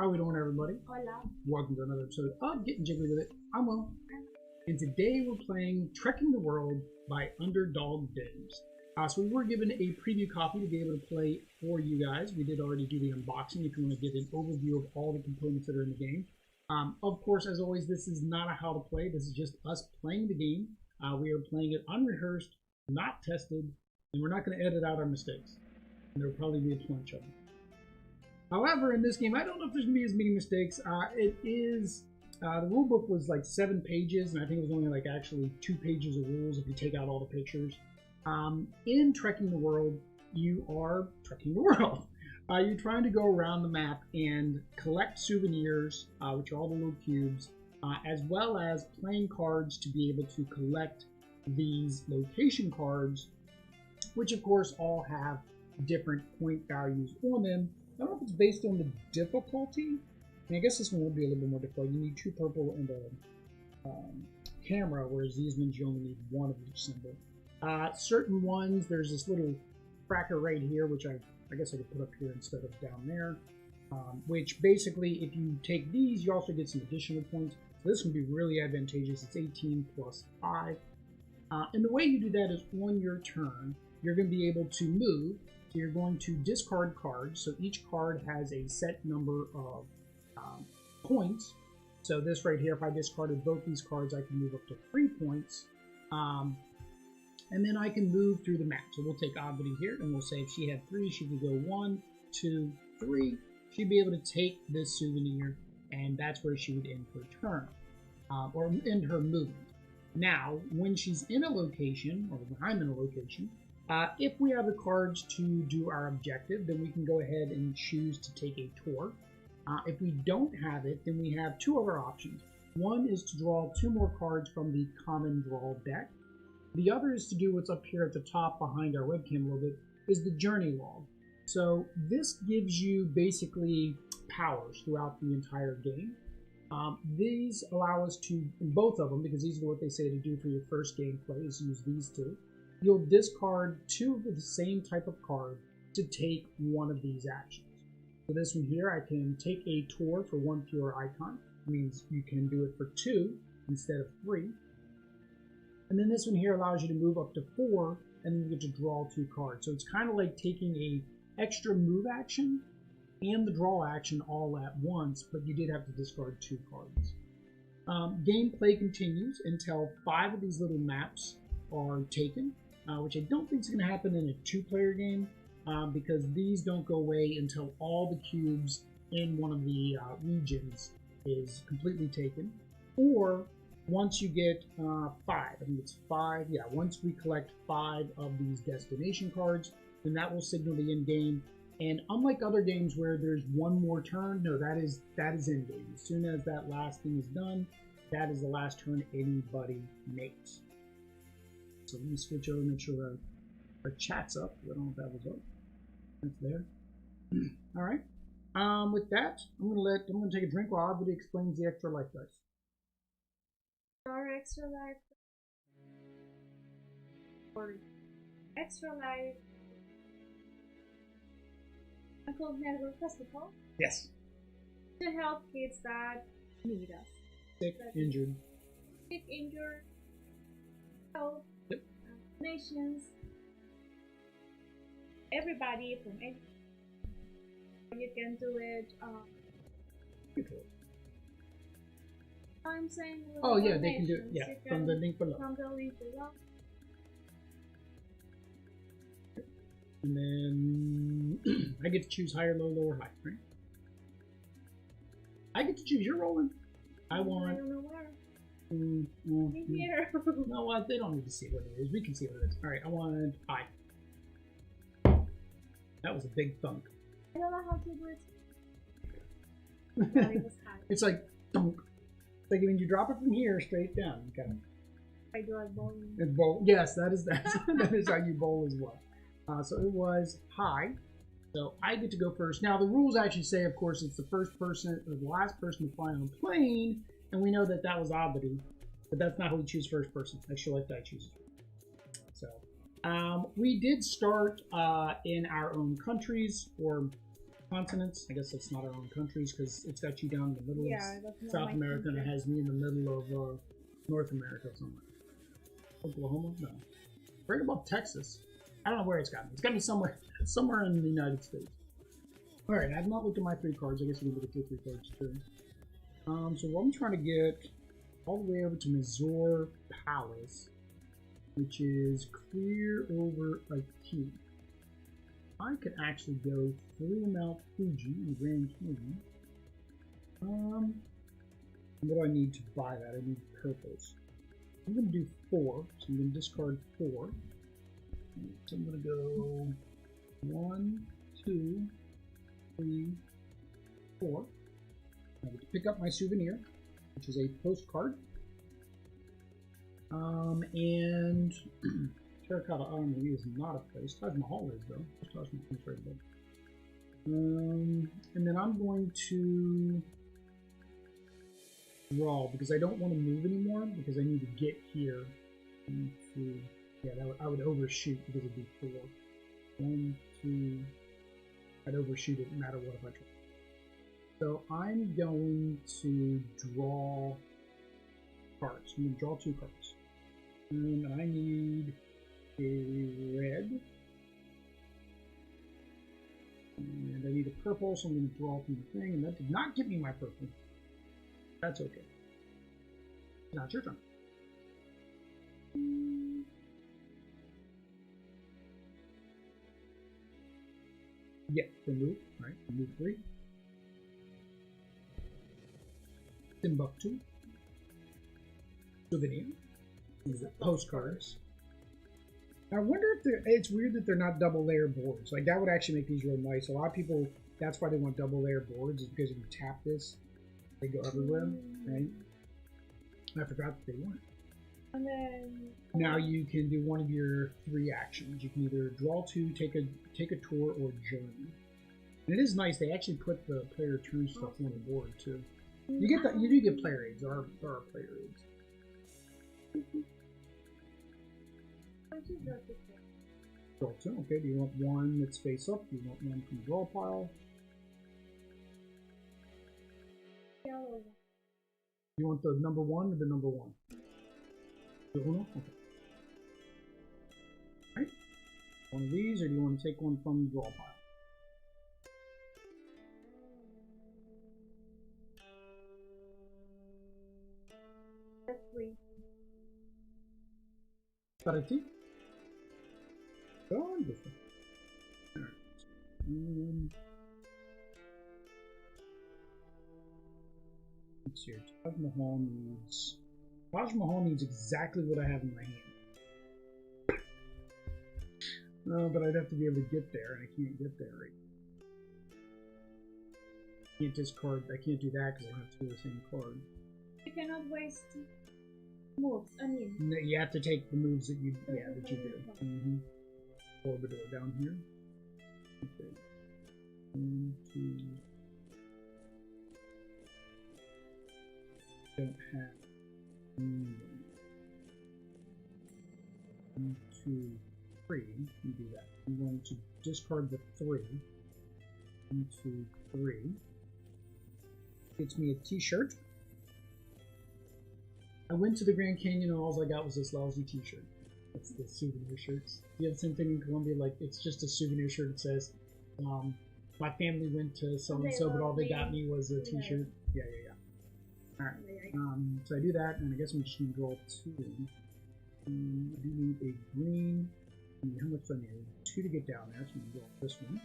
How we doing, everybody? Hola. Welcome to another episode of Getting Jiggly With It. I'm Will, and today we're playing Trekking the World by Underdog Games. So we were given a preview copy to be able to play for you guys. We did already do the unboxing if you want to get an overview of all the components that are in the game. Of course, as always, this is not a how to play. This is just us playing the game. We are playing it unrehearsed, not tested, and we're not going to edit out our mistakes. And there will probably be a bunch of them. However, in this game, I don't know if there's going to be as many mistakes. The rule book was like 7 pages, and I think it was only like actually 2 pages of rules if you take out all the pictures. In Trekking the World, you are trekking the world. You're trying to go around the map and collect souvenirs, which are all the little cubes, as well as playing cards to be able to collect these location cards, which of course all have different point values on them. I don't know if it's based on the difficulty. I guess this one will be a little bit more difficult. You need 2 purple and a camera, whereas these ones you only need 1 of each symbol. Certain ones, there's this little cracker right here, which I guess I could put up here instead of down there. Which basically, if you take these, you also get some additional points. So this can be really advantageous. It's 18 plus 5. And the way you do that is on your turn, you're going to be able to move. So you're going to discard cards. So each card has a set number of points. So this right here, if I discarded both these cards, I can move up to 3 points. And then I can move through the map. So we'll take Abadi here, and we'll say if she had 3, she could go 1, 2, 3. She'd be able to take this souvenir, and that's where she would end her turn, or end her movement. Now, when she's in a location, or when I'm in a location, if we have the cards to do our objective, then we can go ahead and choose to take a tour. If we don't have it, then we have 2 other options. One is to draw 2 more cards from the common draw deck. The other is to do what's up here at the top behind our webcam a little bit, is the journey log. So this gives you basically powers throughout the entire game. These allow us to, both of them, because these are what they say to do for your first gameplay, is use these 2. You'll discard 2 of the same type of card to take one of these actions. So this one here, I can take a tour for 1 pure icon. It means you can do it for 2 instead of 3. And then this one here allows you to move up to 4, and then you get to draw 2 cards. So it's kind of like taking a extra move action and the draw action all at once, but you did have to discard 2 cards. Gameplay continues until 5 of these little maps are taken, which I don't think is going to happen in a 2-player game, because these don't go away until all the cubes in one of the regions is completely taken, or once you get 5, I think it's 5, yeah, once we collect 5 of these destination cards, then that will signal the end game. And unlike other games where there's 1 more turn, no, that is end game. As soon as that last thing is done, that is the last turn anybody makes. So let me switch over and make sure our chat's up. I don't know if that was up. It's there. All right. With that, I'm gonna take a drink while Abadi explains the extra life dice. Our extra life. Or extra life. Uncle Network Festival. Yes. To help kids that need us. Sick, injured. Sick, injured. Help. Yep. Nations. Everybody from any. You can do it. I'm saying. Oh yeah, they can do it. Yeah, from the link below. From the link below. And then I get to choose higher, low, lower, high, right? I get to choose. You're rolling. I want. I don't know where. Here. No, well, they don't need to see what it is. We can see what it is. All right, I want high. That was a big thunk. I don't know how to do it. It was high. It's like thunk. It's like when you drop it from here straight down. Kind of. I do like bowling. And bowl. Yes, that is how you bowl as well. So it was high. So I get to go first. Now the rules actually say, of course, it's the first person or the last person to fly on a plane, and we know that that was Abadi, but that's not how we choose first person. Extra life die chooses. So we did start in our own countries, or continents. I guess that's not our own countries because it's got you down in the middle that's of not South my America and it country. has me in the middle of North America somewhere. Oklahoma? No. Right above Texas. I don't know where it's got me. It's got me somewhere in the United States. Alright, I've not looked at my 3 cards. I guess we can look at your 3 cards too. So I'm trying to get all the way over to Mazor Palace, which is clear over a key. I could actually go through Mount Fuji in Grand Canyon. What do I need to buy that? I need purples. I'm going to do 4, so I'm going to discard 4. So I'm going to go 1, 2, 3, 4. I get to pick up my souvenir, which is a postcard. And Terracotta Armory is not a place. Taj Mahal is though. Taj Mahal is right above. And then I'm going to draw because I don't want to move anymore because I need to get here. Yeah, I would overshoot because it'd be 4. 1, 2. I'd overshoot it no matter what if I try. So I'm going to draw cards. I'm going to draw 2 cards. And I need a red. And I need a purple, so I'm going to draw from the thing. And that did not give me my purple. That's okay. Now it's your turn. Yeah, remove. Right, remove 3. Timbuktu. Souvenir. These are postcards. I wonder if it's weird that they're not double layer boards. Like that would actually make these real nice. A lot of people, that's why they want double layer boards, is because if you tap this, they go everywhere, right? I forgot that they weren't. And then Now you can do one of your 3 actions. You can either draw 2, take a tour, or journey. And it is nice. They actually put the player turn stuff on the board too. You get that. You do get player aids. There are player aids. Draw 2. Okay. Do you want one that's face up? Do you want one from the draw pile? yellow. You want the number 1 or the number 1? The uno? Okay. Alright. One of these, or do you want to take one from the draw pile? That's 3. Parati? Wonderful. Alright. Let's see here. Taj Mahal needs exactly what I have in my hand. But I'd have to be able to get there, and I can't get there right. I can't discard. I can't do that because I have to do the same card. You cannot waste moves. I mean, No, you have to take the moves that you do. Orbiter down here. Okay. 1, 2. Don't have. 1, 2, 3. You do that. I'm going to discard the 3. 1, 2, 3. Gets me a T-shirt. I went to the Grand Canyon and all I got was this lousy T-shirt. That's the souvenir shirts. You have the same thing in Colombia, like it's just a souvenir shirt that says, my family went to so-and-so, but all they got me was a T-shirt. Yeah. Alright, so I do that, and I guess I'm just going to draw 2. I do need a green. How much do I need? 2 to get down there, so I'm going to draw this one.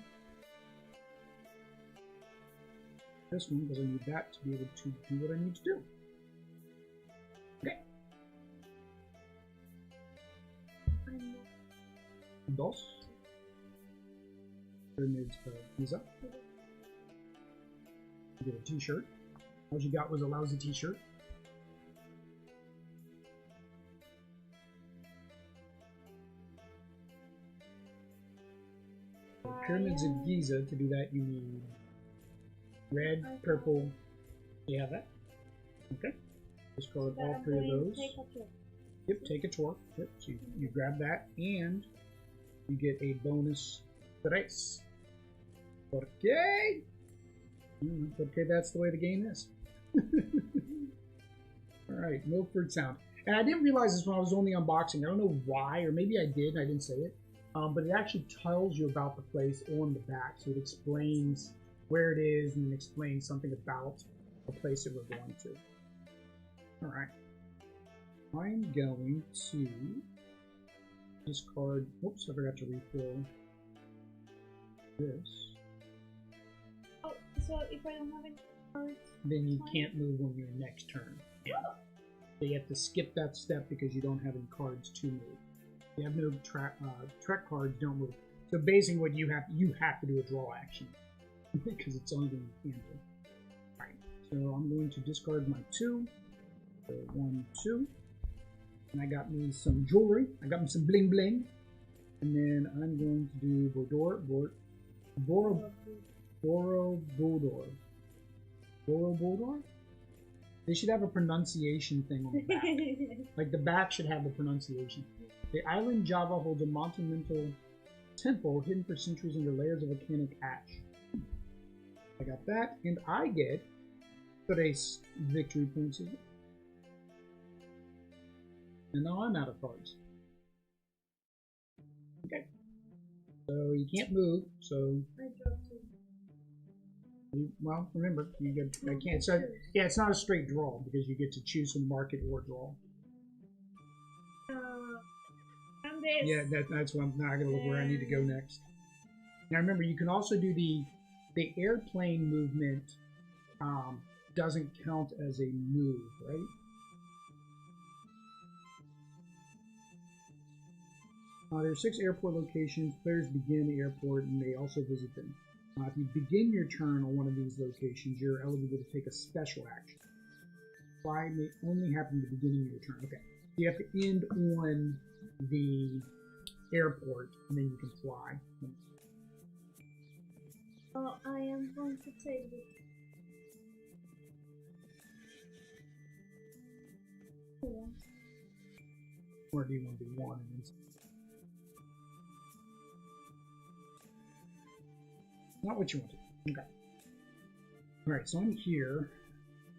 This one, because I need that to be able to do what I need to do. Okay. Dos. Pyramids Giza. You get a T-shirt. All you got was a lousy T-shirt. Pyramids of Giza. To do that, you need red, purple. Do you have that? Okay. Discard all 3 of those. Yep, take a tour. Yep, so you grab that, and you get a bonus 3. ¿Por qué? Porque that's the way the game is. Alright, Milford Sound. And I didn't realize this when I was only unboxing. I don't know why, or maybe I did and I didn't say it. But it actually tells you about the place on the back. So it explains where it is and then explains something about the place that we're going to. Alright. I'm going to discard. Oops, I forgot to refill this. Oh, so if I don't have any cards, Then you can't move on your next turn. So you have to skip that step because you don't have any cards to move. You have no trek cards, don't move. So basically, what you have to do a draw action because it's the only thing you can do. All right. So I'm going to discard my 2. So 1, 2, and I got me some jewelry. I got me some bling bling, and then I'm going to do Borobudur. They should have a pronunciation thing on the back. Like the back should have the pronunciation. The island Java holds a monumental temple hidden for centuries under layers of volcanic ash. I got that, and I get 3 victory points. And now I'm out of cards. Okay. So you can't move, so... I dropped 2. Well, remember, you get... I can't... So, yeah, it's not a straight draw, because you get to choose from market or draw. And this. Yeah, that's what I'm... Now I gotta look where I need to go next. Now remember, you can also do the airplane movement doesn't count as a move, right? There are 6 airport locations. Players begin the airport and they also visit them. If you begin your turn on one of these locations, you're eligible to take a special action. Fly may only happen at the beginning of your turn. Okay. You have to end on the airport and then you can fly. Oh, I am going to take this. Or do you want to do 1 and then... Not what you want to do. Okay. Alright, so I'm here.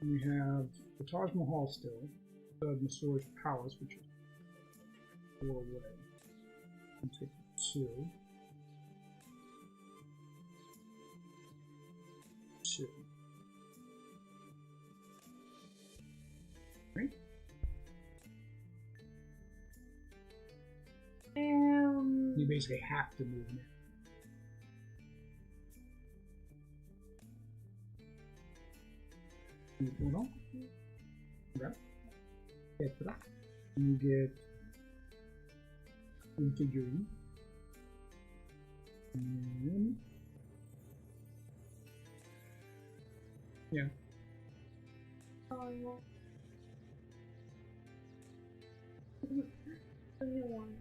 We have the Taj Mahal still. The Masore's Palace, which is 4 away. I'll take 2. 2. Right? You basically have to move now. Hold on. Okay. Get that. You get configuring. And yeah. Oh, only 1.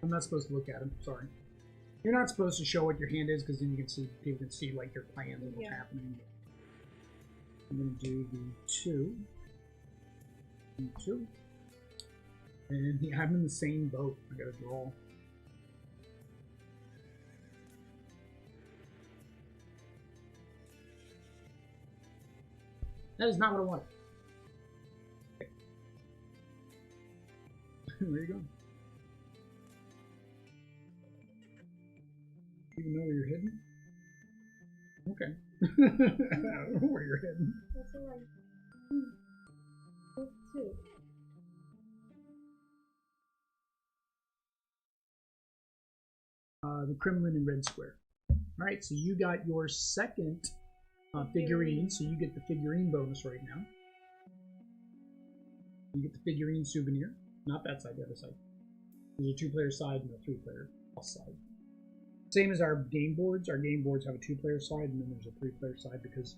I'm not supposed to look at them. Sorry. You're not supposed to show what your hand is because then you can see people can see like your plans and what's happening. I'm gonna do the 2. And 2. And yeah, I'm in the same boat. I gotta draw. That is not what I wanted. Okay. Where you going? You know where you're heading? Okay. I don't know where you're heading. That's alright. 2. The Kremlin in Red Square. Alright, so you got your second figurine, so you get the figurine bonus right now. You get the figurine souvenir. Not that side, the other side. There's a 2-player side and a 3-player plus side. Same as our game boards. Our game boards have a 2-player side and then there's a 3-player side because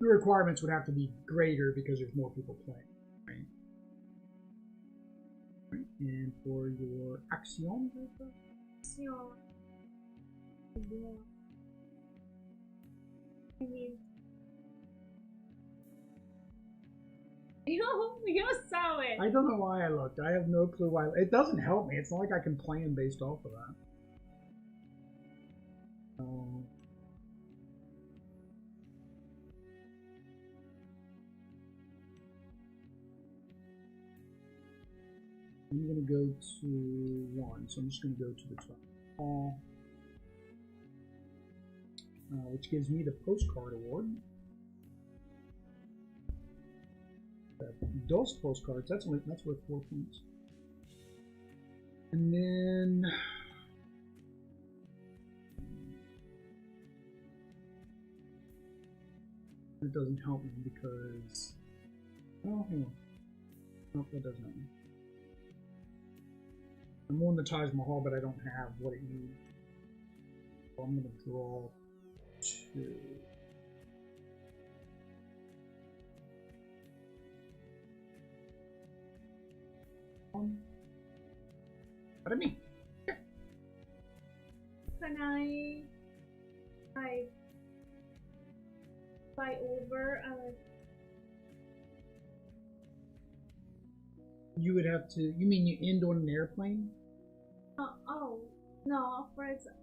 the requirements would have to be greater because there's more people playing. Right? Right. And for your action, You saw it. I don't know why I looked. I have no clue why. It doesn't help me. It's not like I can plan based off of that. I'm going to go to 1, so I'm just going to go to the top hall, which gives me the postcard award. Those postcards, that's worth 4 points. And then it doesn't help me because, oh, hang on. Nope, that doesn't help me. I'm on the Taj Mahal, but I don't have what it needs. So I'm going to draw 2. What I mean? Yeah. Can I fly over? You would have to. You mean you end on an airplane? Oh no! For example,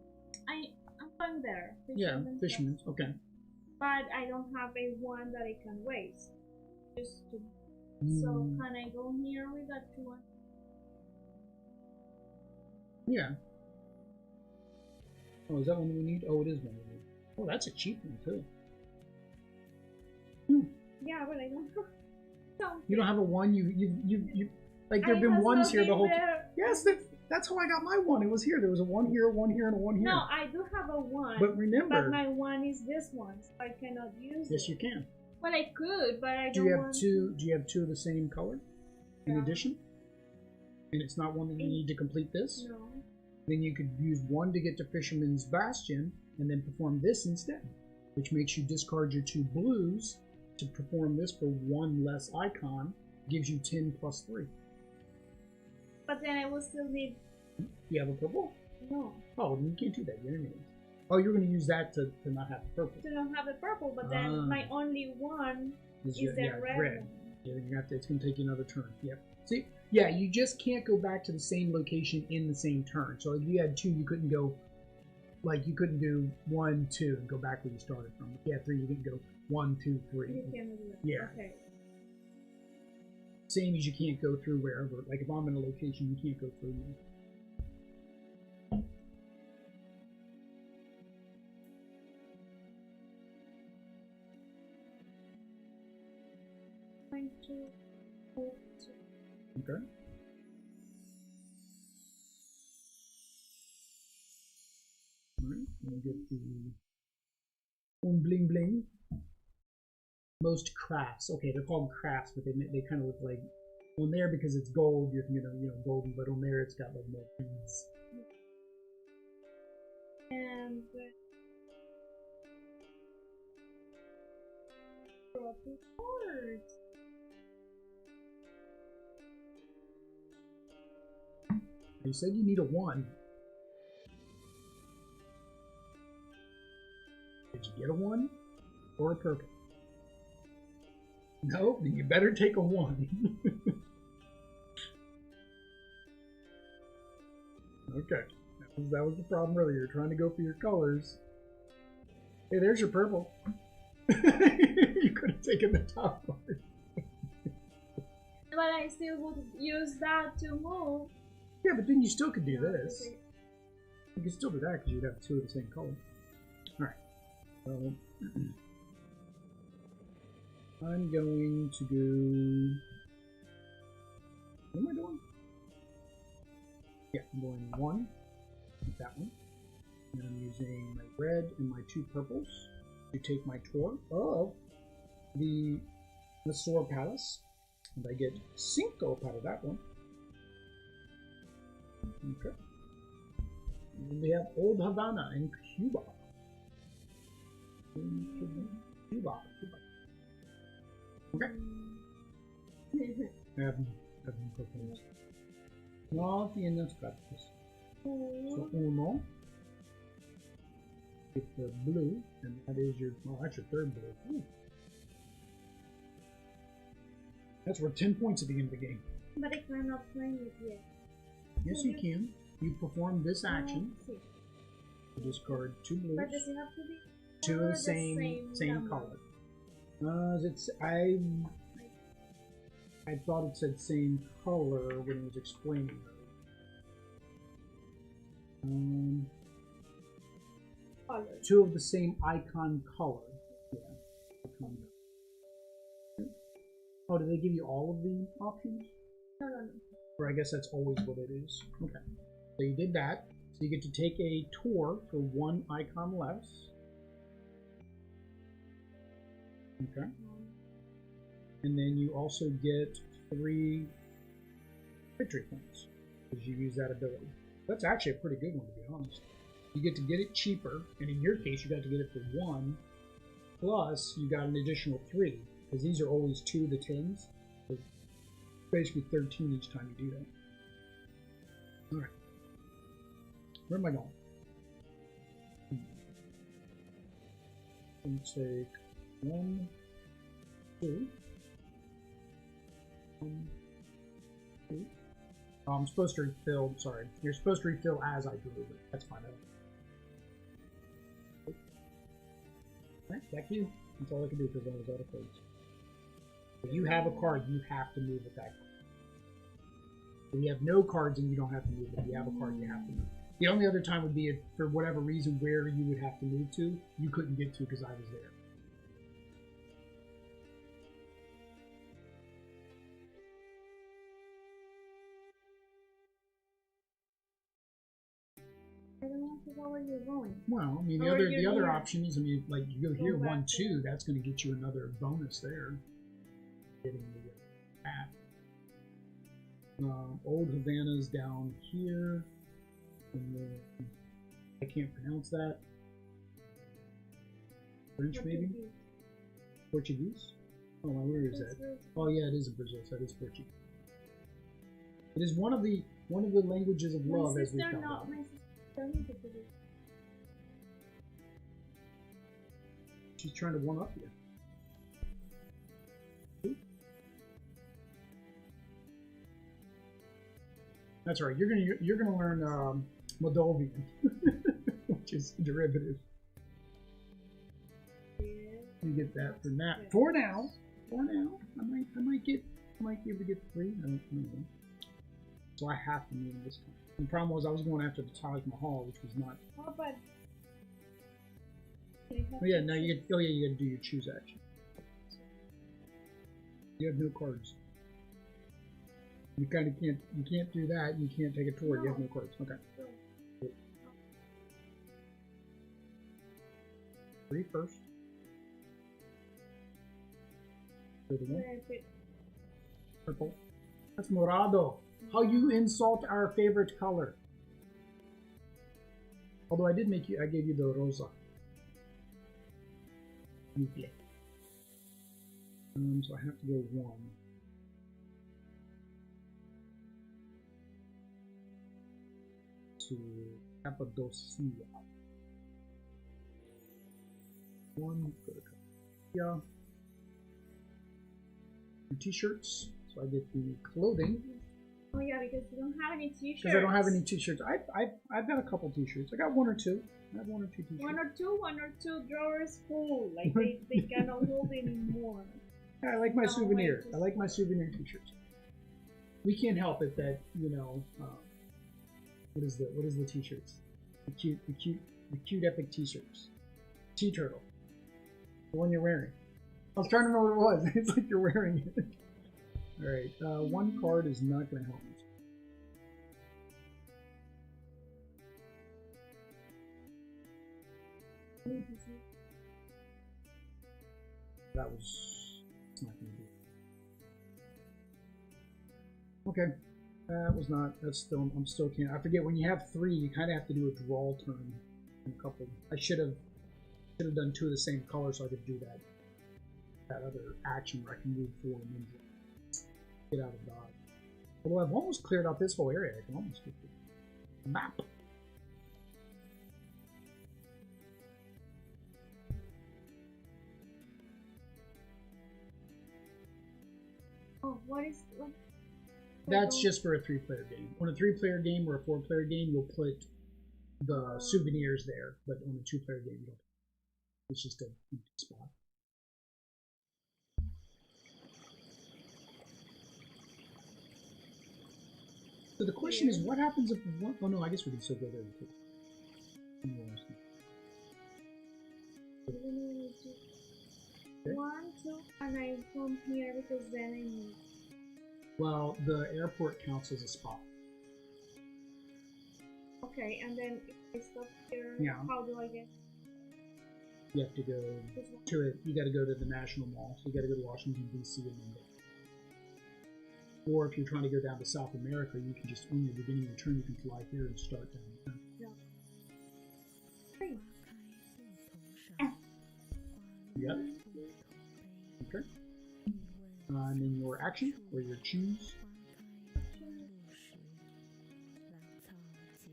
I'm going there. Yeah, fisherman's. Okay. But I don't have a one that I can waste. Just to. So can I go here with that one? Yeah. Oh, is that one we need? Oh, it is one we need. Oh, that's a cheap one too. Yeah, but I don't have. Something. You don't have a one. You like there've been ones here the whole time. Yes, that's how I got my one. It was here. There was a 1 here, a 1 here, and a 1 here. No, I do have a 1. But remember, but my 1 is this one, so I cannot use it. Yes, you can. Well, I could, but I do don't you have want two? Do you have 2 of the same color? In addition, and it's not one that you need to complete this. No. Then you could use 1 to get to Fisherman's Bastion, and then perform this instead, which makes you discard your 2 blues to perform this for 1 less icon. Gives you 10 plus 3. But then I will still need. You have a purple? No. Oh, then you can't do that. You're enemies. Oh, you're going to use that to not have the purple. To not have the purple, but then my only one is the red one. Yeah, then you have to. It's going to take you another turn. Yep. See, yeah, you just can't go back to the same location in the same turn. So if you had 2, you couldn't go. Like you couldn't do 1, 2 and go back where you started from. If you had 3, you didn't go 1, 2, 3. You can do that. Yeah. Okay. Same as you can't go through wherever. Like if I'm in a location, you can't go through me. Okay. Alright, we'll get the one bling bling. Most crafts. Okay, they're called crafts, but they kind of look like on there because it's gold. You're thinking of golden, but on there it's got like more beads. And cards. You said you need a 1. Did you get a 1 or a purple? No, then you better take a 1. Okay, that was the problem earlier. You're trying to go for your colors. Hey, there's your purple. You could have taken the top part. But I still would use that to move. Yeah, but then you still could do this. You could still do that because you'd have 2 of the same color. Alright. So I'm going to do. What am I doing? Yeah, I'm going 1. That one. And I'm using my red and my 2 purples to take my tour of the Mysore Palace. And I get 5 out of that one. Okay. And then we have Old Havana in Cuba. Cuba. Okay. I have purples. No tienes cartas. So uno. Get the blue, and that is your. Well, that's your 3rd blue. Ooh. That's worth 10 points at the end of the game. But I cannot play it yet. Yes, you can. You perform this action. Let's see. You discard 2 blues. But does it have to be Two of the same number? color. I thought it said same color when it was explaining those. Color. 2 of the same icon color. Yeah. Icon. Oh, do they give you all of the options? No. Or I guess that's always what it is. Okay. So you did that. So you get to take a tour for 1 icon less. Okay. And then you also get 3 victory points because you use that ability. That's actually a pretty good one, to be honest. You get to get it cheaper, and in your case, you got to get it for 1, plus you got an additional 3, because these are always 2 to 10s. So basically 13 each time you do that. All right. Where am I going? Let's take 1, 2. 1, 2. Oh, I'm supposed to refill. Sorry, you're supposed to refill as I do it. That's fine. Alright, back to you. That's all I can do because I was out of cards. If you have a card, you have to move with that card. If you have no cards and you don't have to move. If you have a card, you have to move. The only other time would be if, for whatever reason, where you would have to move to, you couldn't get to because I was there. I don't know where you're going. Well, I mean, the other option is, I mean, like you go here 1, 2, that's going to get you another bonus there. Getting the path. Old Havana's down here, and then I can't pronounce that. French, maybe? Portuguese? Oh, where is that? Oh, yeah, it is in Brazil. So that is Portuguese. It is one of the languages of love, as we found out. She's trying to one up you. That's right. You're gonna learn Moldovan, which is derivative. You get that for now. For now. I might be able to get 3. I don't know. So I have to move this time. The problem was I was going after the Taj Mahal, which was not. Oh, but. Oh yeah, now you get. Oh yeah, you got to do your choose action. You have no cards. You kind of can't. You can't do that. You can't take a tour. No. You have no cards. Okay. Good. 3 first. Purple. That's morado. How you insult our favorite color. Although I gave you the rosa. Okay. So I have to go 1. To Cappadocia. 1, go to Cappadocia. 2 t-shirts, so I get the clothing. Oh yeah, because you don't have any t-shirts. Because I don't have any t-shirts. I've got a couple t-shirts. I got 1 or 2. I have 1 or 2 t-shirts. 1 or 2 drawers full. Like they cannot hold anymore. Yeah, I like my souvenir. I like my souvenir t-shirts. We can't help it that, you know, what is the t-shirts? The cute epic t-shirts. T-turtle. The one you're wearing. I was trying to know what it was. It's like you're wearing it. Alright, 1 card is not going to help me. That was not going to do it. Okay. That was not, I'm still can't. I forget, when you have 3, you kind of have to do a draw turn in a couple. I should have done 2 of the same color so I could do that other action where I can move forward and then get out of dodge. Although I've almost cleared out this whole area, I can almost get the map. Oh, what is what? That's just for a 3-player game. On a 3-player game or a 4-player game, you'll put the souvenirs there, but on a 2-player game, you don't. It's just a empty spot. So the question is, what happens if one? Oh no, I guess we can still go there. Okay. 1, 2, and I come here because then I need. Well, the airport counts as a spot. Okay, and then if I stop here, how do I get? You have to go to it. You got to go to the National Mall. So you got to go to Washington D.C. and then go. Or if you're trying to go down to South America, you can just on the beginning of the turn you can fly here and start down there. You got it? Okay. And then your action, or your choose.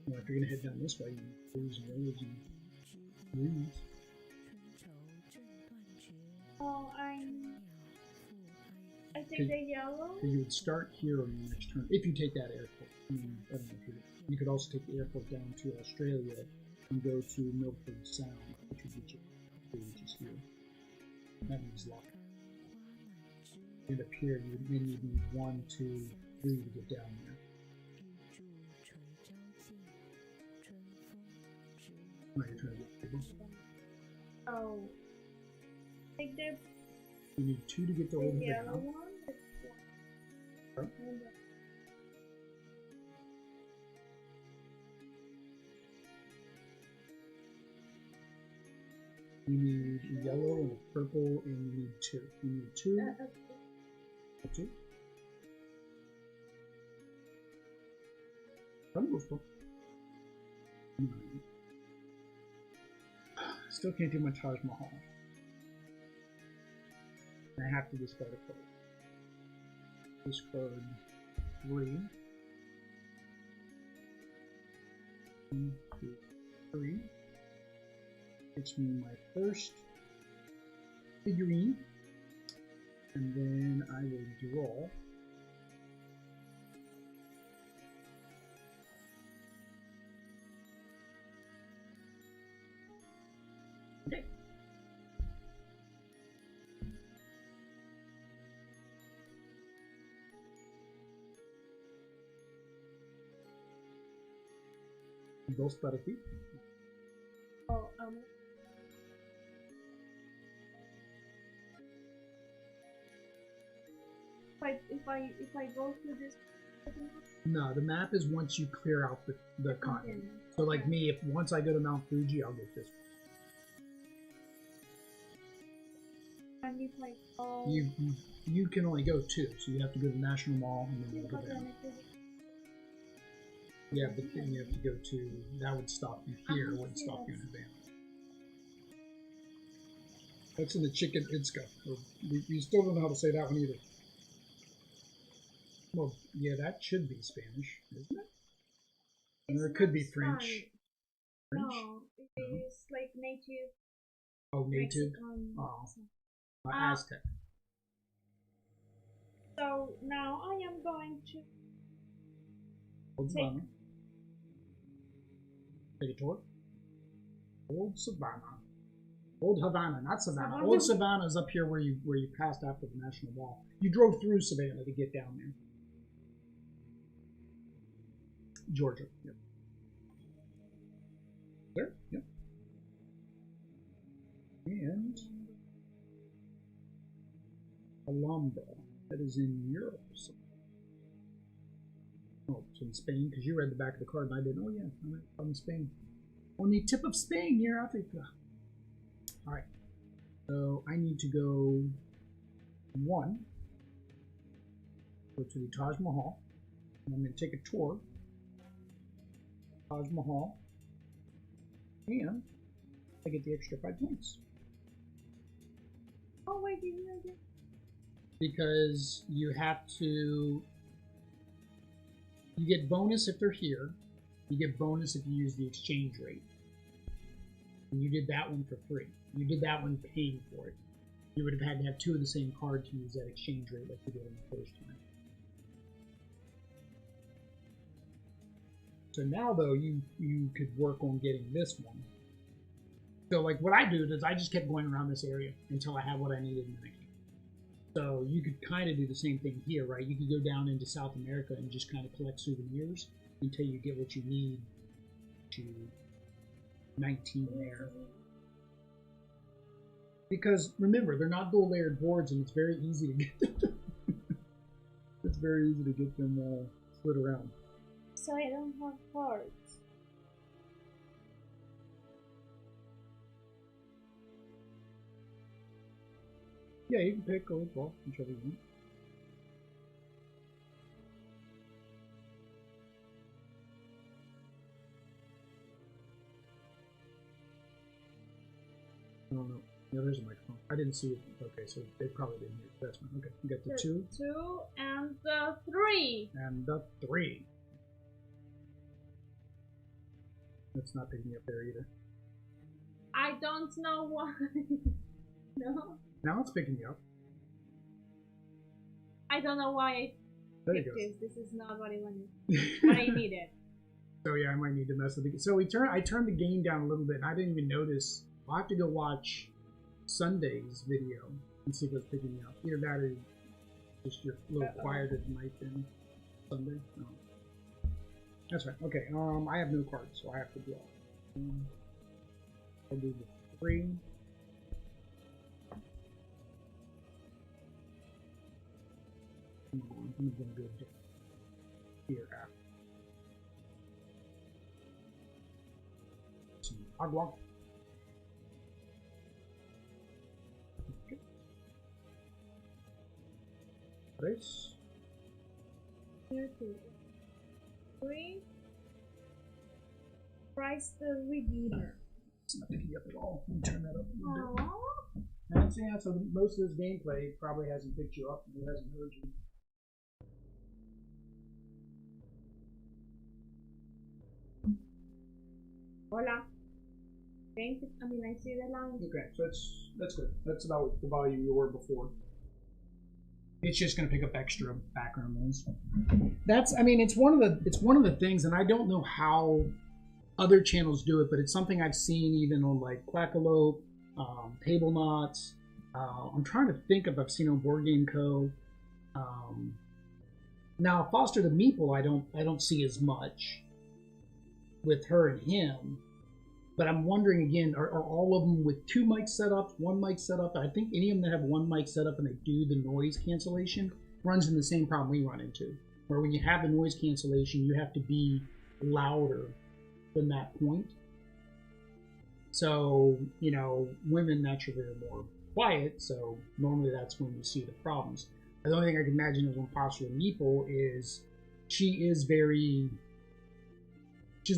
Well, if you're going to head down this way, you lose roads and lose. Oh, I take the yellow. So you would start here on your next turn, if you take that airport. I mean, I don't know if you could also take the airport down to Australia and go to Milford Sound, which would be just here. That means lock. And up here, then you need 1, 2, 3 to get down there. Oh, you're trying to get people. Oh. Take the. You need 2 to get the old yellow one. Huh? You need a yellow and a purple, and you need 2. You need 2. 2. Still can't do my Taj Mahal. I have to discard a card. Discard 3. 1, 2, 3. Gets me my first figurine, and then I will draw. Okay. Dos para ti. Oh, if I go through this. No, the map is once you clear out the continent. So like me, if once I go to Mount Fuji, I'll get this one. And if I go... You can only go 2, so you have to go to the National Mall and then you go down. Yeah, but then you have to go to, that would stop you here, wouldn't stop you in advance. That's in the chicken Itska. We still don't know how to say that one either. Well, yeah, that should be Spanish, isn't it? Or it could be French. French? No, it is like native. Oh, native? Mexican. Oh. Aztec. So now I am going to Old Savannah. Take a tour. Old Savannah. Old Havana, not Savannah. Old Savannah is up here where you passed after the National Mall. You drove through Savannah to get down there. Georgia. Yep. There. Yep. And Alhambra. That is in Europe. So. Oh, it's in Spain, because you read the back of the card and I didn't. Oh, yeah, I'm in Spain. On the tip of Spain, near Africa. Alright. So I need to go 1. Go to the Taj Mahal. And I'm going to take a tour. Taj Mahal. And I get the extra 5 points. Oh, wait, did you get? Because you have to. You get bonus if they're here. You get bonus if you use the exchange rate. And you did that one for free. You did that one paying for it. You would have had to have 2 of the same card to use that exchange rate like you did on the first time. So now though, you could work on getting this one. So like what I do is I just kept going around this area until I had what I needed in the game. So you could kind of do the same thing here, right? You could go down into South America and just kind of collect souvenirs until you get what you need to 19 there. Because remember, they're not dual layered boards, and it's very easy to get them. It's very easy to get them split around. So I don't have cards. Yeah, you can pick or well, whichever you want. I don't know. Yeah, there's a microphone. I didn't see it. Okay, so they probably didn't hear it. That's fine. Okay, you got the 2. 2 and the 3. And the 3. That's not picking up there either. I don't know why. No? Now it's picking you up. I don't know why I There you picked go. this. This is not what I wanted. What I needed. So yeah, I might need to mess with it. So I turned the game down a little bit, and I didn't even notice. I'll have to go watch Sunday's video and see if it's picking me up. Either that or just you're a little quieter tonight than Sunday. No. That's right. Okay. I have no cards, so I have to draw. I'll do the 3. I'm gonna go here after. Agua. Okay. 3. Here, 2. 3. Price the Redeemer. It's not picking up at all. Let me turn that up a little bit. Aww. That's yeah, so most of this gameplay probably hasn't picked you up and it hasn't heard you. Hola. I mean, I see the line. Okay, so that's good. That's about the volume you were before. It's just going to pick up extra background noise. I mean, it's one of the things, and I don't know how other channels do it, but it's something I've seen even on like Quackalope, Table Knots. I'm trying to think if I've seen on Board Game Co. Now Foster the Meeple, I don't see as much with her and him. But I'm wondering again, are all of them with 2 mics set up, 1 mic set up? I think any of them that have 1 mic set up and they do the noise cancellation runs into the same problem we run into. Where when you have the noise cancellation, you have to be louder than that point. So, you know, women naturally are more quiet, so normally that's when you see the problems. The only thing I can imagine is when Foster the Meeple is, she's a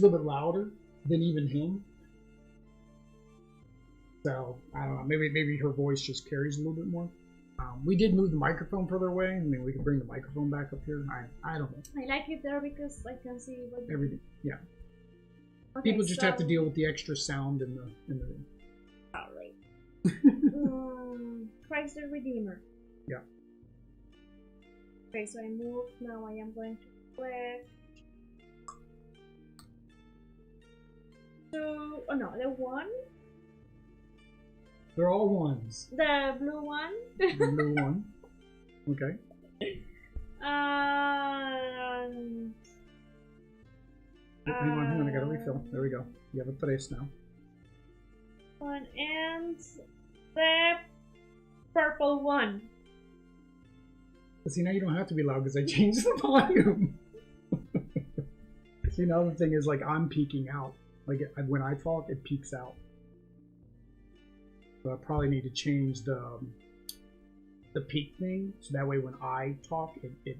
little bit louder than even him. So, I don't know, maybe her voice just carries a little bit more. We did move the microphone further away. I mean, we could bring the microphone back up here. I don't know. I like it there because I can see what Everything, yeah. Okay, People just have to deal with the extra sound in the room. Alright. Christ the Redeemer. Yeah. Okay, so I move. Now I am going to click. So, oh no, the 1. They're all 1s. The blue one. The blue 1. Okay. Hang on, I gotta refill. There we go. You have a 3 now. 1 and the purple 1. But see, now you don't have to be loud because I changed the volume. See, now the thing is, like, I'm peeking out. Like, when I talk, it peaks out. So I probably need to change the peak thing, so that way when I talk, it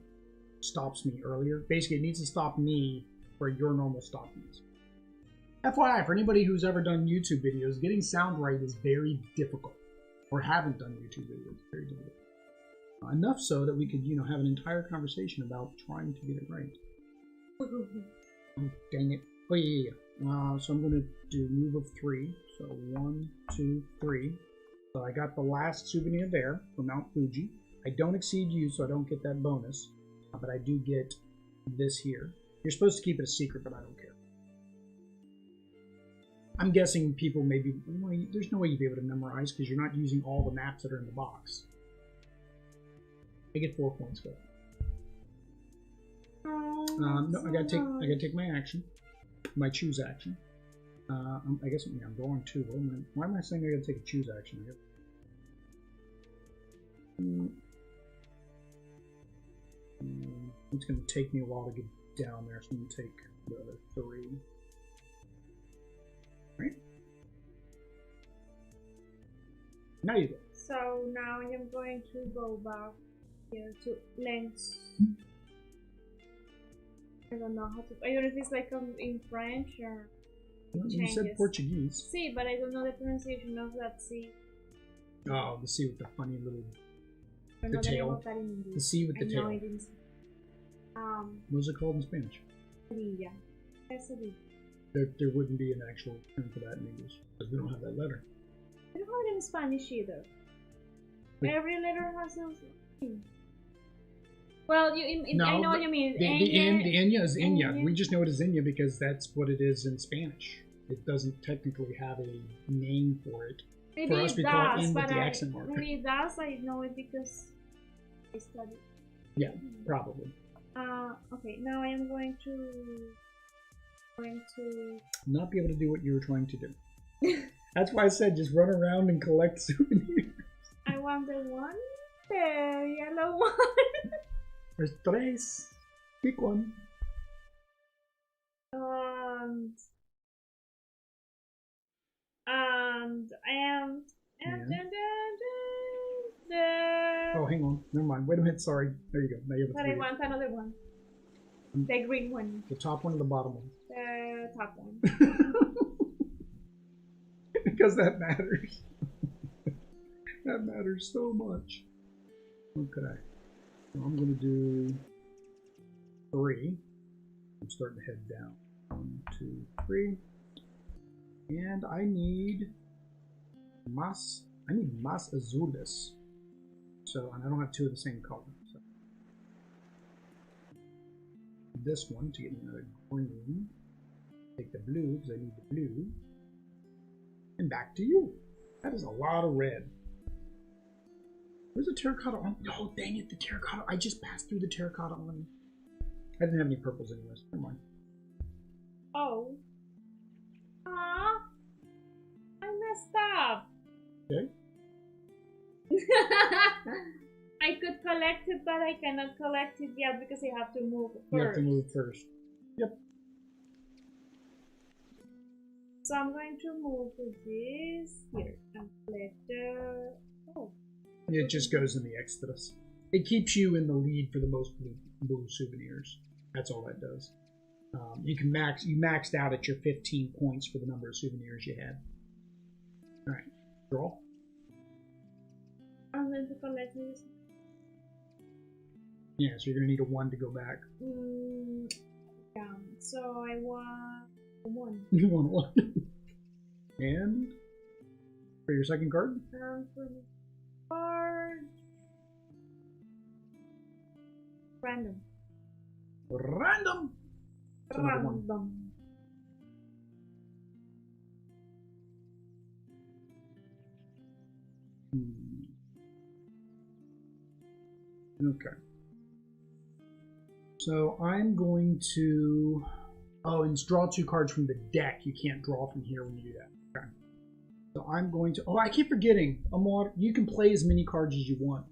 stops me earlier. Basically, it needs to stop me where your normal stop is. FYI, for anybody who's ever done YouTube videos, getting sound right is very difficult. Or haven't done YouTube videos, it's very difficult. Enough so that we could, you know, have an entire conversation about trying to get it right. Oh, dang it. Oh, yeah. So I'm going to do move of 3. So 1, 2, 3. So I got the last souvenir there from Mount Fuji. I don't exceed you, so I don't get that bonus. But I do get this here. You're supposed to keep it a secret, but I don't care. I'm guessing people maybe, well, there's no way you'd be able to memorize because you're not using all the maps that are in the box. I get 4 points for it. No, I gotta take my action, my choose action. I guess I'm drawing 2. Why am I saying I gotta take a choose action? It's gonna take me a while to get down there, so I'm gonna take the other 3. Right? Now you go. So now I'm going to go back here to lengths. I don't know how to. I don't know if it's like in French or. You said Portuguese. Sí, but I don't know the pronunciation of that C. Oh, the C with the funny little. The tail. The C with the tail. What's it called in Spanish? Cerilla. Cerilla. There wouldn't be an actual term for that in English because we don't have that letter. I don't have it in Spanish either. But every letter has a. Well, no, I know what you mean. The Enya is Enya. We just know it as Enya because that's what it is in Spanish. It doesn't technically have a name for it. Maybe for us, we call it in with the accent mark. Maybe it does. I know it because I studied. Yeah, probably. Okay. Now I am going to not be able to do what you were trying to do. That's why I said just run around and collect souvenirs. I want the one, the yellow one. There's 3. Pick one. And I am. Oh, hang on. Never mind. Wait a minute. Sorry. There you go. Now you have a 3. But I want another one. The green one. The top one or the bottom one? The top one. Because that matters. That matters so much. Okay. So I'm going to do 3. I'm starting to head down. 1, 2, 3. And I need mas azules. So, and I don't have 2 of the same color. So. This one to get me another green. Take the blue because I need the blue. And back to you. That is a lot of red. Where's the terracotta on? Oh, dang it, the terracotta. I just passed through the terracotta on. I didn't have any purples anyways. Never mind. Oh. Aww. I messed up. Okay. I could collect it, but I cannot collect it yet because I have to move first. You have to move first. Yep. So I'm going to move this here and let the. Oh. It just goes in the Exodus. It keeps you in the lead for the most blue souvenirs. That's all that does. You maxed out at your 15 points for the number of souvenirs you had. All right, draw. I'm going to collect this. Yeah, so you're gonna need a 1 to go back. Yeah. So I want a 1. You want a 1. And for your second card. For the card. Random. Random. Random. Okay. So I'm going to. Oh, and draw 2 cards from the deck. You can't draw from here when you do that. Okay. So I'm going to. Oh, I keep forgetting. You can play as many cards as you want.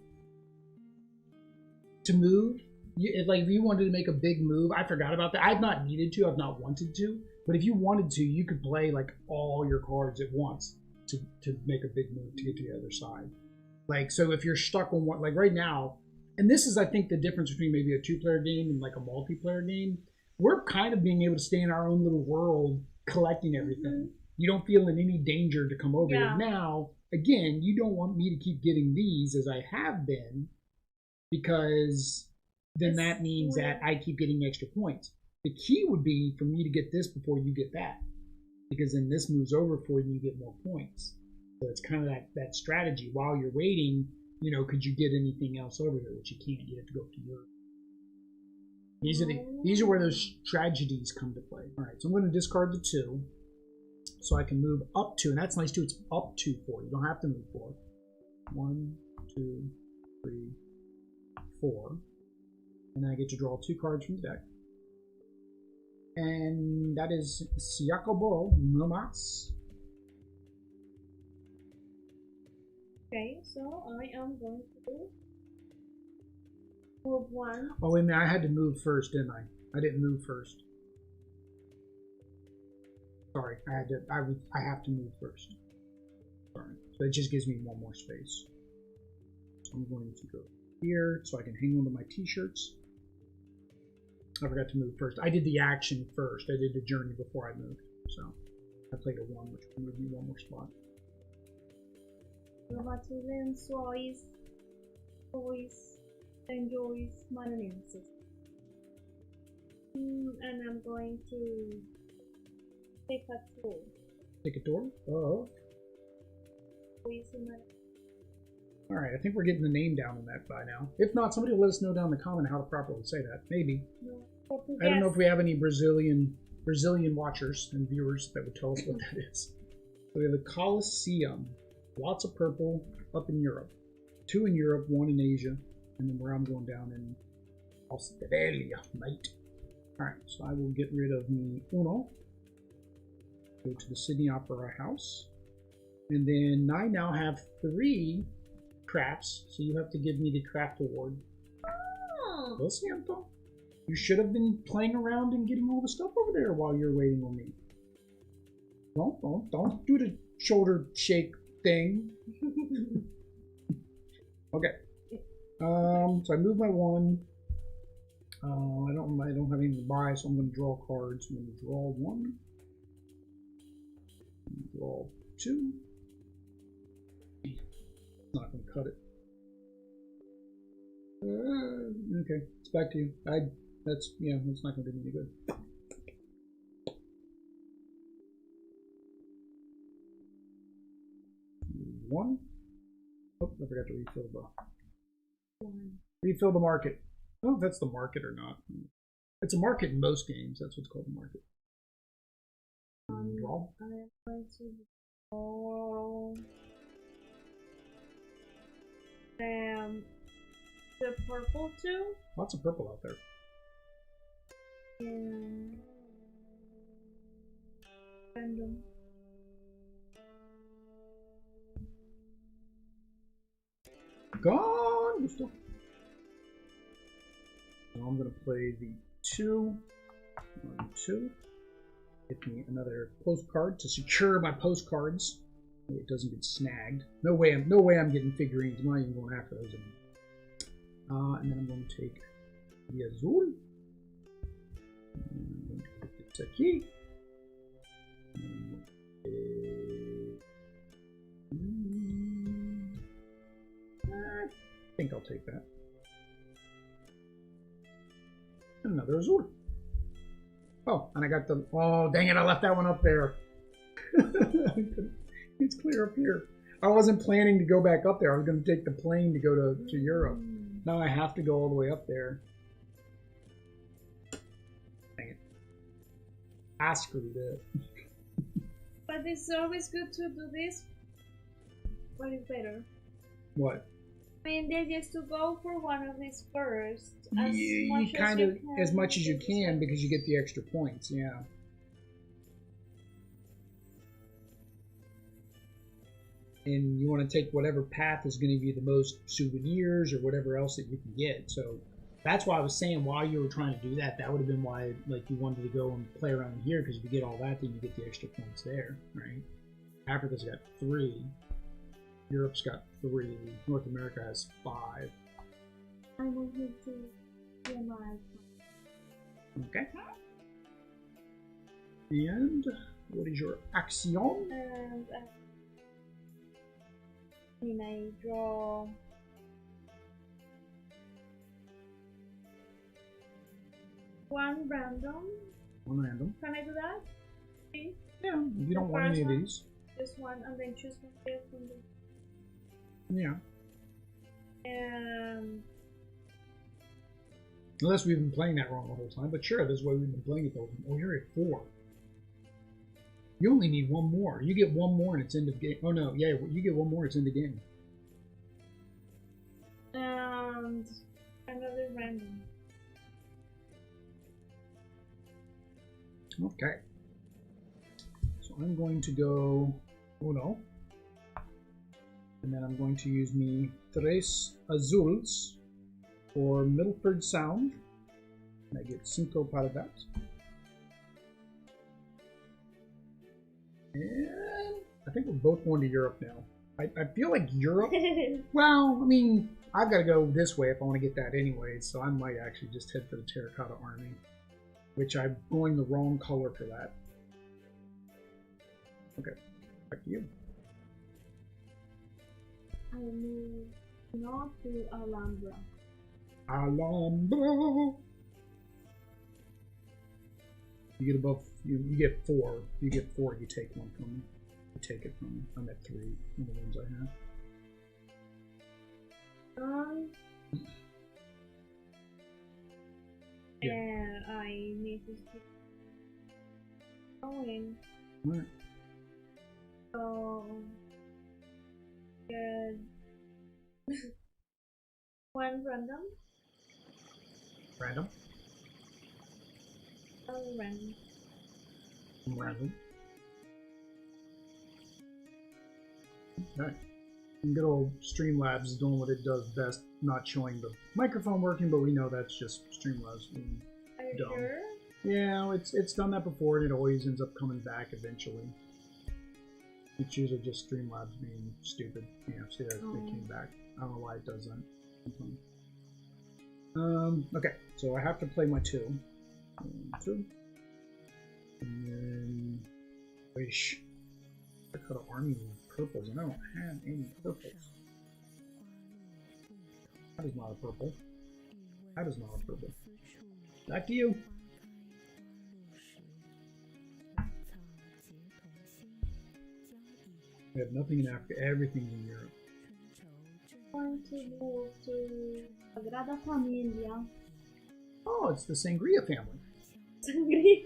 To move, if you wanted to make a big move, I forgot about that. I've not needed to. I've not wanted to. But if you wanted to, you could play like all your cards at once to make a big move to get to the other side. Like, so if you're stuck on one, like right now, and this is, I think, the difference between maybe a 2-player game and like a multiplayer game. We're kind of being able to stay in our own little world, collecting everything. You don't feel in any danger to come over here. Now, again, you don't want me to keep getting these as I have been, because then that means that I keep getting extra points. The key would be for me to get this before you get that, because then this moves over for you, you get more points. So it's kind of that strategy. While you're waiting, could you get anything else over here, which you can't. You have to go up to Europe. These are where those tragedies come to play. All right, so I'm going to discard the 2. so I can move up to, and that's nice too, it's up to 4. You don't have to move 4. 1, 2, 3, 4. And I get to draw 2 cards from the deck. And that is Siakobo Nomas. Okay, so I am going to move 1. Oh, wait a minute, I had to move first, didn't I? I didn't move first. Sorry, I have to move first. Sorry. So it just gives me 1 more space. So I'm going to go here so I can hang on to my t-shirts. I forgot to move first. I did the action first. I did the journey before I moved. So I played a 1, which will move me 1 more spot. Enjoys mananenses. And I'm going to take a tour. Take a tour? Oh. Alright, I think we're getting the name down on that by now. If not, somebody will let us know down in the comment how to properly say that. Maybe. No. I don't know if we have any Brazilian watchers and viewers that would tell us what that is. So we have the Colosseum. Lots of purple up in Europe. 2 in Europe, 1 in Asia. And then where I'm going down in Australia, mate. Alright, so I will get rid of me uno. Go to the Sydney Opera House. And then I now have 3 crafts, so you have to give me the craft award. Oh. Lo siento. You should have been playing around and getting all the stuff over there while you're waiting on me. Don't do the shoulder shake thing. Okay. So I moved my 1. I don't have anything to buy, so I'm going to draw cards. I'm going to draw 1. Draw 2. Not going to cut it. Okay, it's back to you. That's not going to do me any good. 1. Oh, I forgot to refill the market. I don't know if that's the market or not. It's a market in most games. That's what's called a market. Draw. I'm going to draw the purple too. Lots of purple out there. And random. Gone. So I'm going to play the 2. 1, 2. Get me another postcard to secure my postcards. So it doesn't get snagged. No way I'm getting figurines. I'm not even going after those anymore. And then I'm going to take the azul. And I'm going to put this aqui. I think I'll take that. Another azul. Oh, and I got the... Oh, dang it, I left that one up there. It's clear up here. I wasn't planning to go back up there. I was going to take the plane to go to Europe. Now I have to go all the way up there. Dang it. I screwed it. But it's always good to do this. What is better? What? I mean, they just to go for one of these first. You kind of, as much as you can, because you get the extra points, yeah. And you want to take whatever path is going to be the most souvenirs or whatever else that you can get. So that's why I was saying while you were trying to do that, that would have been why like you wanted to go and play around here, because if you get all that, then you get the extra points there, right? Africa's got 3. Europe's got 3. North America has 5. I will need to do my... Okay. And what is your action? And I draw... One random. One random. Can I do that? See? Yeah, if you don't want any of these. Just one, and then choose one here from the... Yeah. And... Unless we've been playing that wrong the whole time, but sure, this is why we've been playing it the whole time. Oh, you're at 4. You only need one more. You get one more and it's end of game. Oh no, yeah, you get one more, it's end of game. And another random. Okay. So I'm going to go uno. And then I'm going to use me tres azules for Milford Sound. And I get cinco para that. And I think we're both going to Europe now. I feel like Europe. Well, I mean, I've got to go this way if I want to get that anyway. So I might actually just head for the Terracotta Army, which I'm going the wrong color for that. Okay, back to you. I move not to Alhambra. Alhambra. You get above. You get 4. You get 4. You take one from me. You take it from me. I'm at 3. One of the ones I have. Yeah. And I need to keep going. Right. So good. One random. Random. Random. Random. Okay. And good old Streamlabs is doing what it does best, not showing the microphone working, but we know that's just Streamlabs being dumb. Sure? Yeah, it's done that before, and it always ends up coming back eventually. It's usually just Streamlabs being stupid. Yeah, see that they came back. I don't know why it does that. Okay, so I have to play my 2. 1, 2. And then wish I could have army purples, and I don't have any purples. That is not a purple. That is not a purple. Back to you. We have nothing in Africa. Everything's in Europe. I want to move to Sagrada Familia. Oh, it's the Sangria family. Sangria.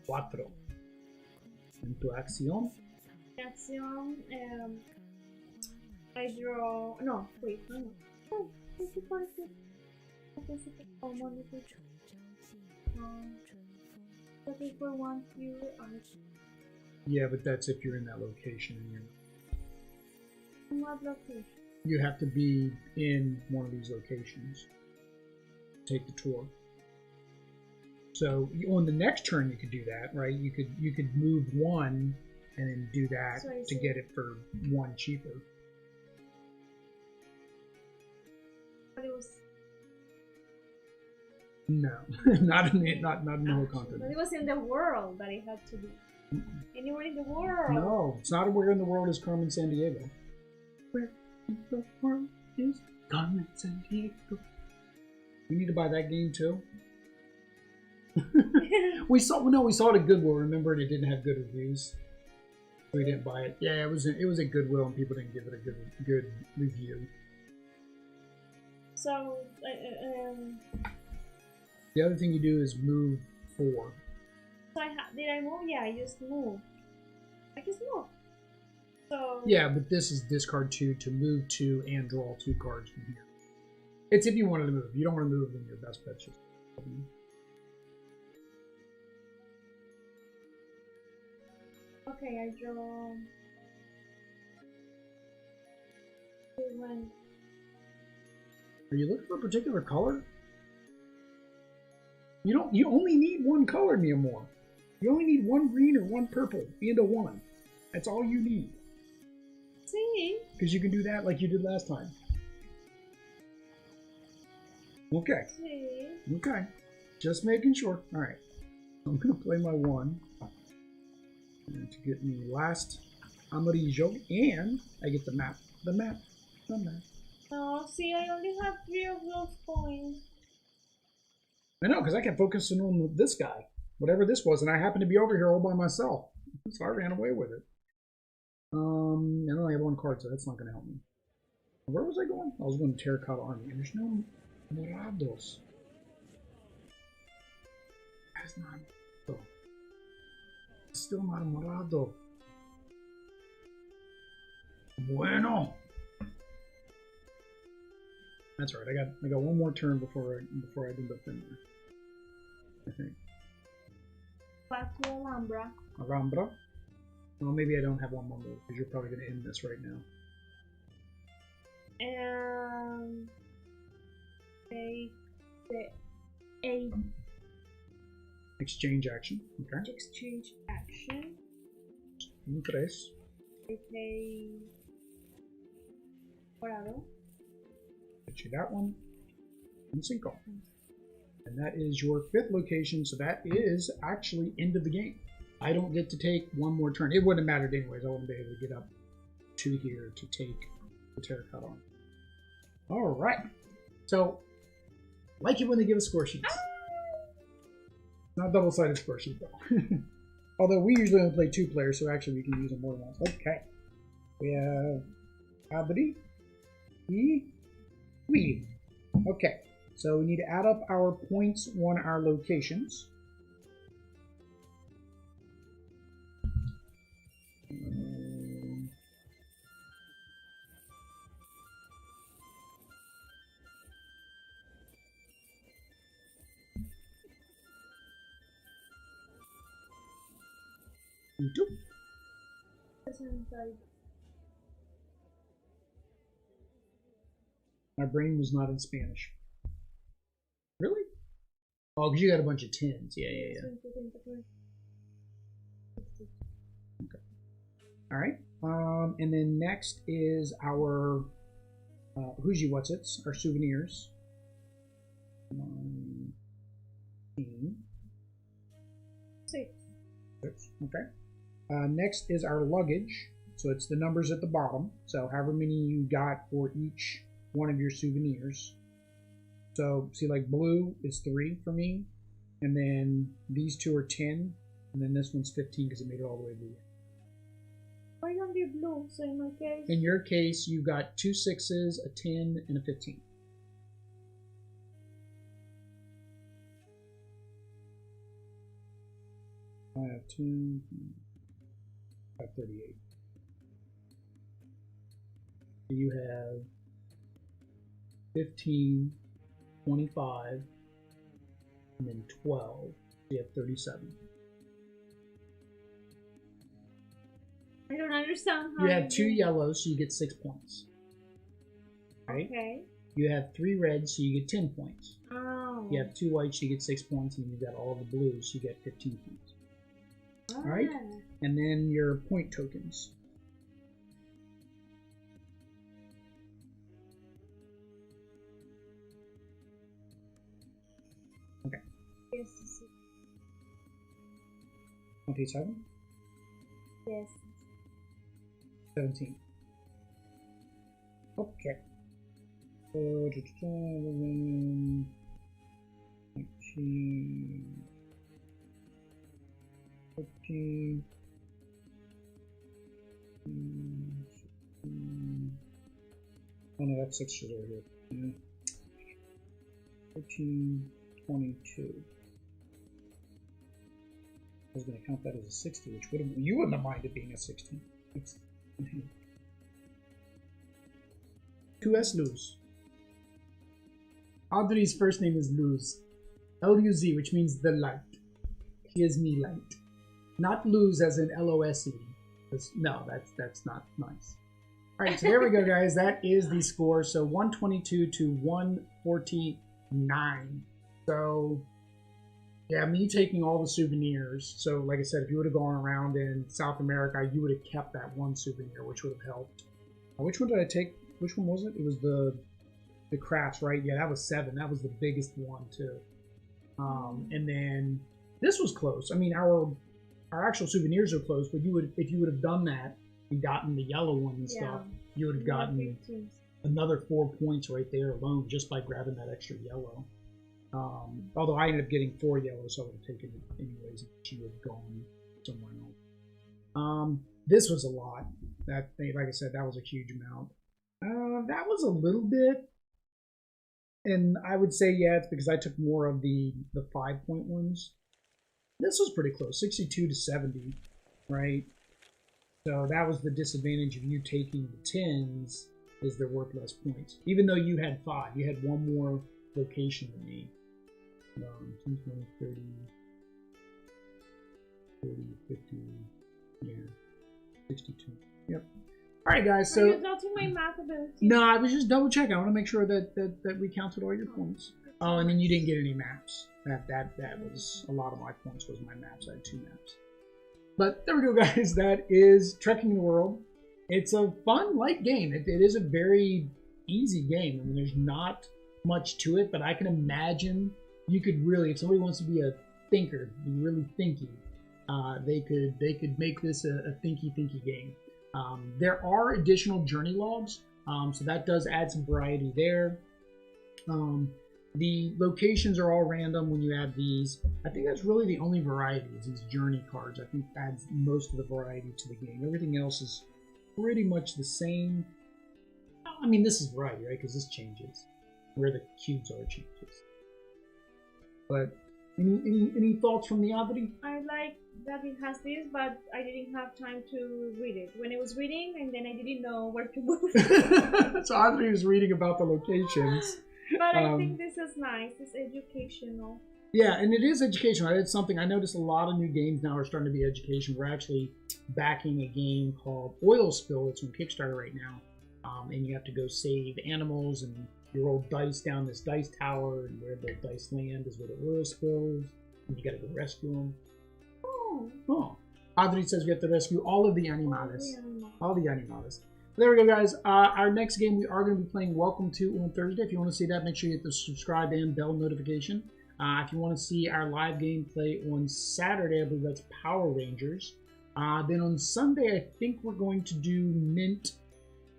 4. En tu acción. Action. I draw. No, wait, no. Oh, looking for 1 fewer items. Yeah, but that's if you're in that location and you're. What location? You have to be in one of these locations. Take the tour. So on the next turn you could do that, right? You could move 1 and then do that to get it for 1 cheaper. But it was. No, not in the whole continent. But it was in the world that it had to be. Anywhere in the world. No, it's not where in the world is Carmen Sandiego. Where in the world is Carmen Sandiego? We need to buy that game too. we saw it at Goodwill. Remember, it didn't have good reviews. We didn't buy it. Yeah, it was at Goodwill, and people didn't give it a good review. So, the other thing you do is move 4. So did I move? Yeah, I just moved. I just moved. So. Yeah, but this is discard 2 to move 2 and draw 2 cards from here. It's if you wanted to move. If you don't want to move, then your best bet's just. Okay, I draw. Are you looking for a particular color? You only need 1 color, Mia Moore. You only need 1 green or 1 purple and a 1. That's all you need. See? Because you can do that like you did last time. Okay. See? Okay. Just making sure. Alright. I'm going to play my 1. And to get me last Amarillo. And I get the map. The map. The map. Oh, see, I only have 3 of those points. I know, because I kept focusing on this guy. Whatever this was. And I happened to be over here all by myself. So I ran away with it. I only have 1 card, so that's not going to help me. Where was I going? I was going to Terracotta Army. And there's no Morados. That's not morado. Still not morado. Bueno. That's right. I got one more turn before I end up in there. I think. Back to Alhambra. Alhambra. Well, maybe I don't have one more move because you're probably going to end this right now. And take the 8 exchange action. Okay. exchange action. Un tres. Take a morado. Get you that one. And cinco. And that is your 5th location, so that is actually end of the game. I don't get to take one more turn. It wouldn't have mattered anyways. I wouldn't be able to get up to here to take the terracotta on. All right. So, like it when they give us score sheets. Not double-sided score sheet, though. Although we usually only play 2 players, so actually we can use them more than once. Okay. We have Abri. We. Okay. So we need to add up our points on our locations. My brain was not in Spanish. Really? Oh, because you got a bunch of 10s. Yeah. Okay. All right. And then next is our who's you what's it's our souvenirs. 6. Okay. Next is our luggage. So it's the numbers at the bottom. So however many you got for each one of your souvenirs. So see, like blue is 3 for me, and then these 2 are 10, and then this one's 15 because it made it all the way blue. Why don't be blue? So in my case. In your case, you got 2 6s, a 10, and a 15. I have 2. I have 38. You have 15, 25, and then 12. You have 37. I don't understand how you have 2 yellows, so you get 6 points. Right? Okay. You have 3 reds, so you get 10 points. Oh. You have 2 whites, so you get 6 points, and you've got all the blues, so you get 15 points. All right? And then your point tokens. Okay. Yes. 27? Yes. 17. Okay. 19. 15. 16. Oh no, that's 6 over here. Yeah. 13, 22. I was going to count that as a 60, which would have, you wouldn't have minded being a 16. Who has Luz? Audrey's first name is Luz. L-U-Z, which means the light. He is me light. Not lose as in L-O-S-E. No, that's not nice. Alright, so there we go, guys. That is the score. So 122 to 149. So, yeah, me taking all the souvenirs. So, like I said, if you would have gone around in South America, you would have kept that one souvenir, which would have helped. Which one did I take? Which one was it? It was the crafts, right? Yeah, that was 7. That was the biggest one, too. And then this was close. I mean, our actual souvenirs are close, but if you would have done that and gotten the yellow one and stuff, you would have gotten another 4 points right there alone just by grabbing that extra yellow. Although I ended up getting 4 yellows, so I would have taken it anyways. She would have gone somewhere else. This was a lot. That thing, like I said, that was a huge amount. That was a little bit, and I would say yeah, it's because I took more of the 5-point ones. This was pretty close, 62 to 70, right? So that was the disadvantage of you taking the 10s, is they're worth less points. Even though you had 5, you had one more location than me. 10, 20, 30, 40, 50, yeah, 62. Yep. All right, guys. So Are you doubting my math ability? no, I was just double checking. I want to make sure that we counted all your points. Oh, and then you didn't get any maps. That was a lot of my points. Was my maps? I had 2 maps. But there we go, guys. That is Trekking the World. It's a fun, light game. It is a very easy game. I mean, there's not much to it, but I can imagine you could really, if somebody wants to be a thinker, be really thinky, they could make this a thinky game. There are additional journey logs, so that does add some variety there. The locations are all random when you add these. I think that's really the only variety is these journey cards. I think adds most of the variety to the game. Everything else is pretty much the same. I mean, this is variety, right? Because this changes. Where the cubes are changes. But any thoughts from the Audrey? I like that it has this, but I didn't have time to read it. When I was reading, and then I didn't know where to move. So Audrey was reading about the locations. But I think this is nice. It's educational. Yeah, and it is educational. It's something I noticed a lot of new games now are starting to be education. We're actually backing a game called Oil Spill. It's on Kickstarter right now. And you have to go save animals, and you roll dice down this dice tower, and where the dice land is where the oil spills, and you got to go rescue them. Oh. Audrey says we have to rescue all of the animales. All the animales. There we go, guys. Our next game we are going to be playing Welcome to on Thursday. If you want to see that, make sure you hit the subscribe and bell notification. If you want to see our live gameplay on Saturday, I believe that's Power Rangers. Then on Sunday, I think we're going to do Mint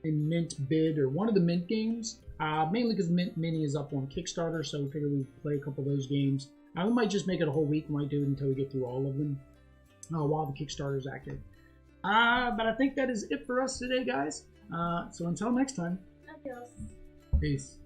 and Mint Bid, or one of the Mint games. Mainly because Mint Mini is up on Kickstarter, so we figured we'd play a couple of those games. We might just make it a whole week. We might do it until we get through all of them while the Kickstarter is active. But I think that is it for us today, guys. So until next time. Adios. Peace.